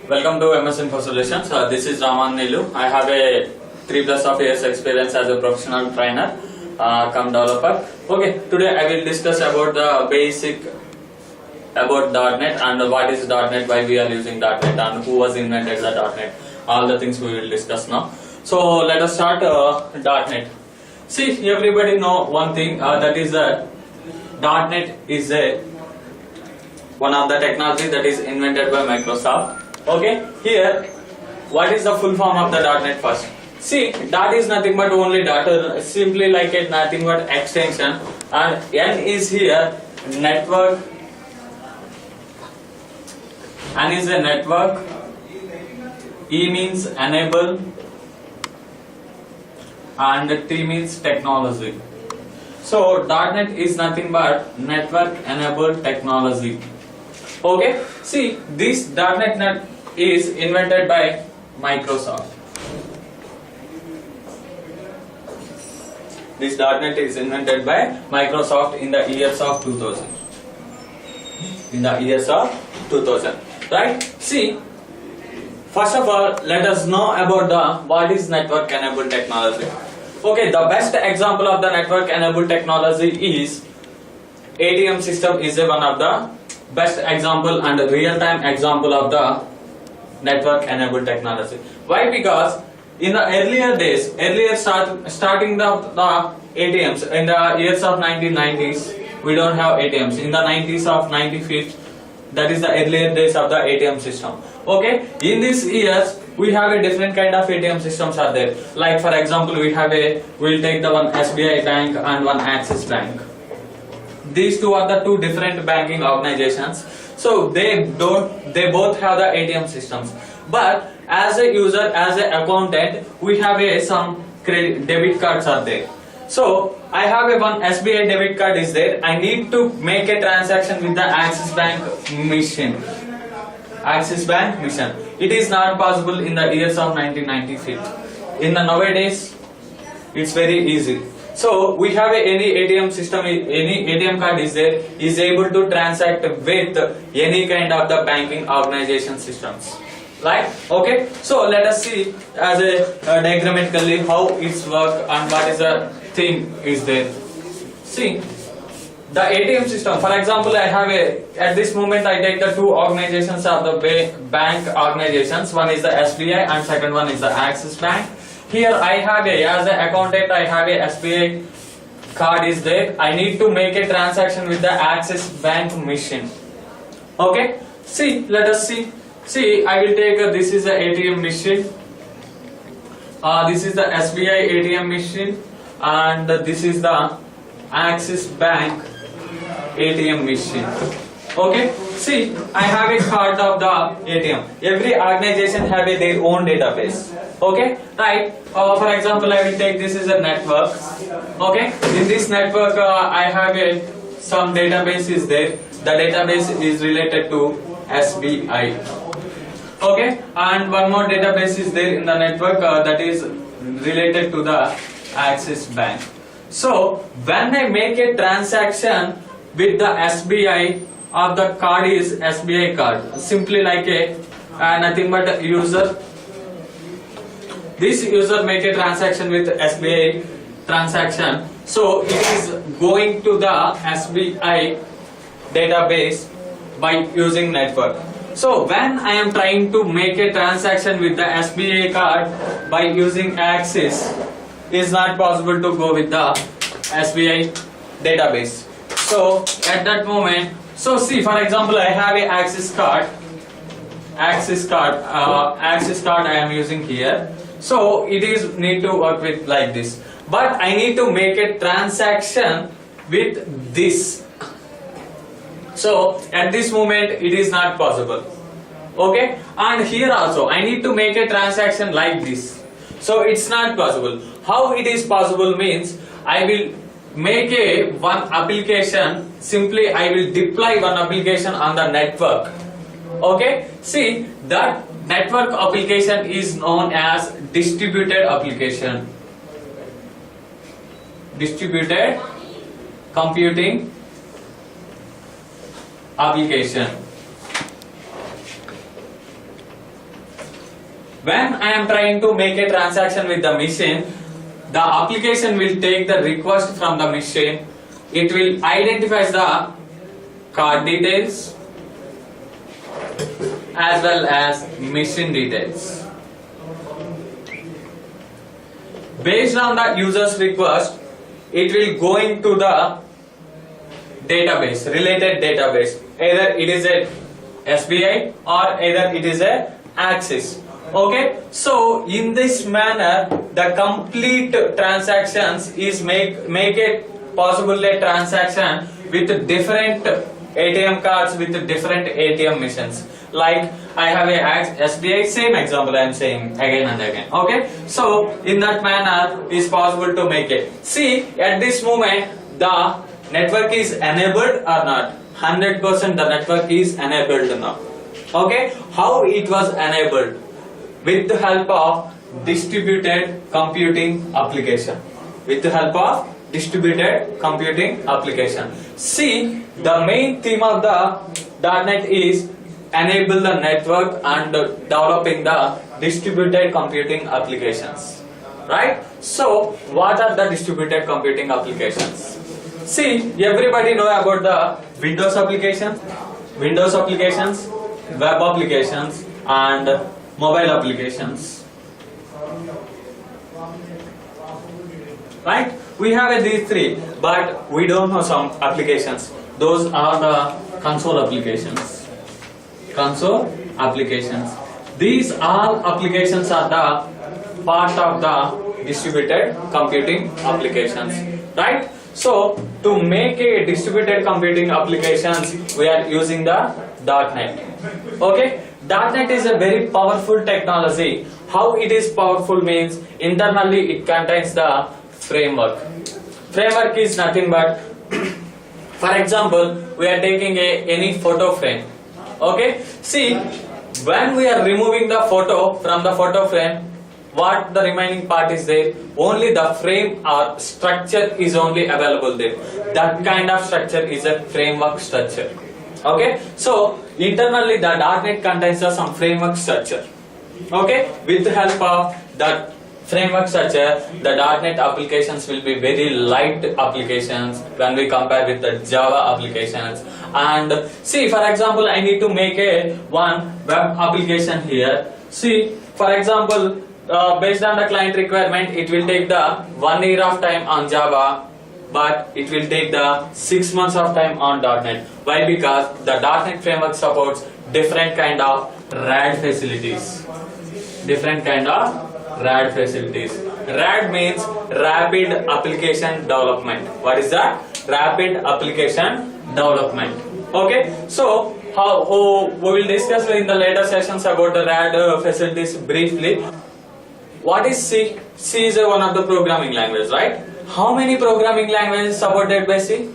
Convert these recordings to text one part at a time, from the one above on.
Welcome to MS InfoSolutions. This is Raman Nilu. I have a 3+ of years experience as a professional trainer, come developer. Okay, today I will discuss about the basic about .NET and what is .NET, why we are using .NET and who was invented the .NET. All the things we will discuss now. So let us start .NET. See, everybody know one thing, that is that .NET is one of the technology that is invented by Microsoft. Okay, here what is the full form of the .NET first? See, dot is nothing but only dot, simply like it, nothing but extension, and N is here network. N is a network, E means enable, and T means technology. So .NET is nothing but network enabled technology. Okay, see, this .NET is invented by Microsoft. This .NET is invented by Microsoft in the years of 2000. In the years of 2000, right? See, first of all, let us know about what is network enabled technology. Okay, the best example of the network enabled technology is ATM system is one of the best example and real-time example of the network enabled technology. Why? Because in the earlier days, starting the ATMs in the years of 1990s, we don't have ATMs. In the 90s of 95th, that is the earlier days of the ATM system. Okay, in these years we have a different kind of ATM systems are there. Like for example, we'll take the one SBI Bank and one Axis Bank. These two are the two different banking organizations. So they both have the ATM systems. But as a user, as an accountant, we have some debit cards are there. So I have one SBI debit card is there. I need to make a transaction with the Axis Bank machine. Axis Bank mission. It is not possible in the years of 1995. In the nowadays, it's very easy. So we have any ATM system, any ATM card is there, is able to transact with any kind of the banking organization systems. Right? Okay. So let us see as a diagrammatically how it's work and what is the thing is there. See, the ATM system. For example, I have at this moment I take the two organizations of the bank organizations. One is the SBI and second one is the Axis Bank. Here I have as an accountant, I have a SBI card is there. I need to make a transaction with the Axis Bank machine. Okay. See, let us see. See, I will take this is the ATM machine. This is the SBI ATM machine, and this is the Axis Bank ATM machine. Okay. See, I have a card of the ATM. Every organization have their own database. Okay, right. For example, I will take this is a network. Okay, in this network, I have some database is there. The database is related to SBI. Okay, and one more database is there in the network that is related to the Axis Bank. So when I make a transaction with the SBI of the card is SBI card, simply like nothing but user. This user make a transaction with SBI transaction, so it is going to the SBI database by using network. So when I am trying to make a transaction with the SBI card by using Axis, it is not possible to go with the SBI database. So at that moment, so see, for example, I have a Axis card I am using here. So it is need to work with like this, but I need to make a transaction with this. So at this moment it is not possible. Okay, and here also I need to make a transaction like this. So it's not possible. How it is possible means I will make one application. Simply I will deploy one application on the network. Okay, see, that network application is known as distributed application. Distributed computing application. When I am trying to make a transaction with the machine, the application will take the request from the machine. It will identify the card details as well as machine details. Based on the user's request, it will go into the database, related database. Either it is a SBI or either it is a Axis. Okay, so in this manner, the complete transactions is make it possible a transaction with different ATM cards with different ATM machines. Like I have a SBI, same example I am saying again and again. Okay, so in that manner is possible to make it. See, at this moment the network is enabled or not? 100% the network is enabled now. Okay, how it was enabled? With the help of distributed computing application. With the help of distributed computing application. See, the main theme of the .NET is enable the network and developing the distributed computing applications. Right? So, what are the distributed computing applications? See, everybody know about the Windows applications, web applications, and mobile applications. Right? We have these three, but we don't know some applications. Those are the console applications. Console applications. These all applications are the part of the distributed computing applications. Right? So, to make a distributed computing applications, we are using the .NET. Okay? .NET is a very powerful technology. How it is powerful means internally it contains the framework. Framework is nothing but, for example, we are taking any photo frame. Okay? See, when we are removing the photo from the photo frame, what the remaining part is there? Only the frame or structure is only available there. That kind of structure is a framework structure. Okay, so internally the .NET contains some framework structure. Okay, with the help of that framework structure, the .NET applications will be very light applications when we compare with the Java applications. And see, for example, I need to make one web application here. See, for example, based on the client requirement, it will take the 1 year of time on Java, but it will take the 6 months of time on .NET. Why? Because the .NET framework supports different kind of RAD facilities. Different kind of RAD facilities. RAD means Rapid Application Development. What is that? Rapid Application Development. Okay, so we will discuss in the later sessions about the RAD facilities briefly. What is C? C is one of the programming language, right? How many programming languages supported by C?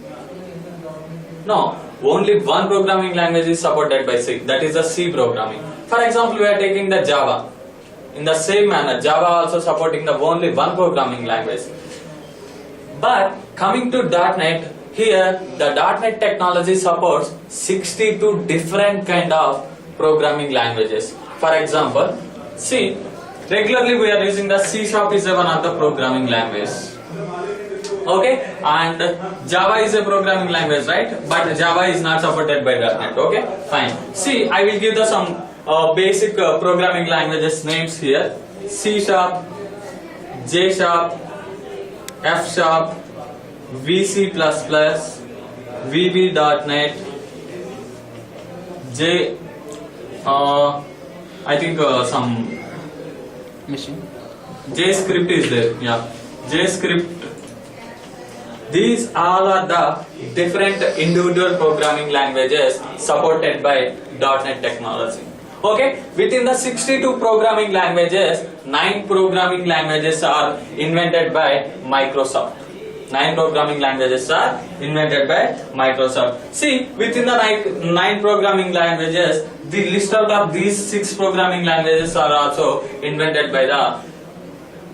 No, only one programming language is supported by C. That is the C programming. For example, we are taking the Java. In the same manner, Java also supporting the only one programming language. But coming to .NET, here the .NET technology supports 62 different kind of programming languages. For example, C. Regularly we are using the C# is one of the programming language. Okay, and Java is a programming language, right? But Java is not supported by .NET. Okay, fine. See, I will give some basic programming languages names here: C#, J#, F#, VC++, VB.NET, J. I think some machine. JScript is there. Yeah, JScript. These all are the different individual programming languages supported by .NET technology. Okay, within the 62 programming languages, 9 programming languages are invented by Microsoft. 9 programming languages are invented by Microsoft. See, within the 9 programming languages, the list out of these 6 programming languages are also invented by the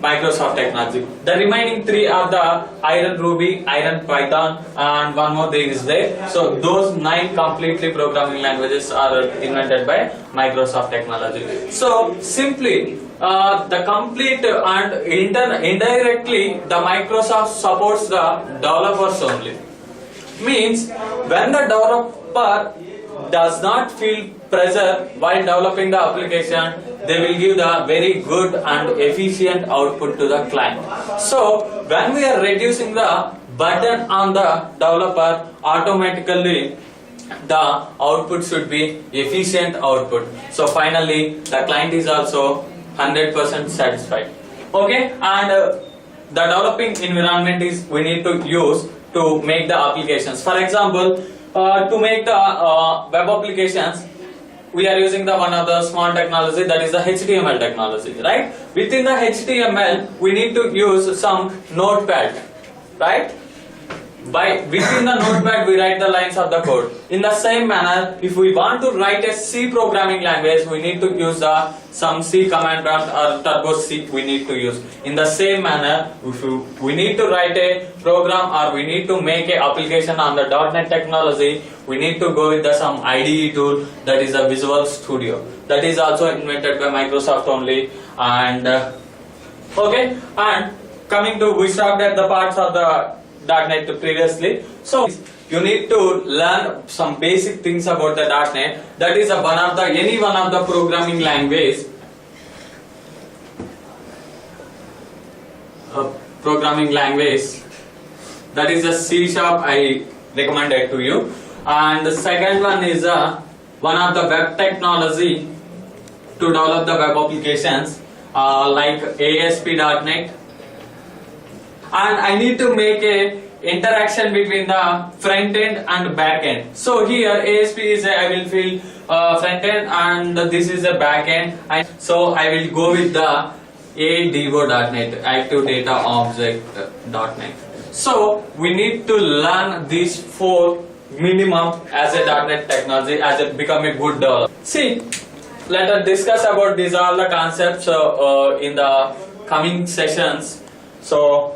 Microsoft technology. The remaining 3 are the Iron Ruby, Iron Python, and one more thing is there. So those 9 completely programming languages are invented by Microsoft technology. So simply the complete and indirectly the Microsoft supports the developers only. Means when the developer does not feel pressure while developing the application, they will give the very good and efficient output to the client. So when we are reducing the burden on the developer, automatically the output should be efficient output. So finally the client is also 100% satisfied. Okay, and the developing environment is we need to use to make the applications. For example, to make the web applications, we are using the one of the small technology, that is the HTML technology, right? Within the HTML, we need to use some notepad, right? Within the notepad, we write the lines of the code. In the same manner, if we want to write a C programming language, we need to use some C command prompt or turbo C we need to use. In the same manner, if we need to write a program or we need to make an application on the .NET technology, we need to go with some IDE tool, that is a Visual Studio. That is also invented by Microsoft only. And okay, and coming to, we stopped at the parts of the .NET previously. So you need to learn some basic things about the .NET. That is any one of the programming language. That is a C# I recommended to you. And the second one is one of the web technology to develop the web applications like ASP.NET. And I need to make a interaction between the front end and back end. So here ASP is I will fill front end and this is a back end. So I will go with the ADO.NET, Active Data Object.NET. So we need to learn these 4 minimum as a .NET technology as it become a good developer. See, let us discuss about these all the concepts in the coming sessions. So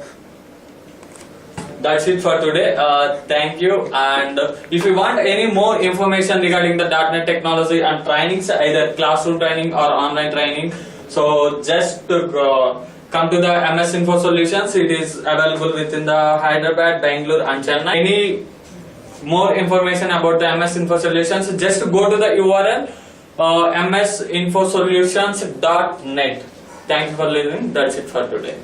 that's it for today. Thank you. And if you want any more information regarding the .NET technology and trainings, either classroom training or online training, so just come to the MS InfoSolutions. It is available within the Hyderabad, Bangalore and Chennai. Any more information about the MS InfoSolutions, just go to the URL msinfosolutions.net. Thank you for listening. That's it for today.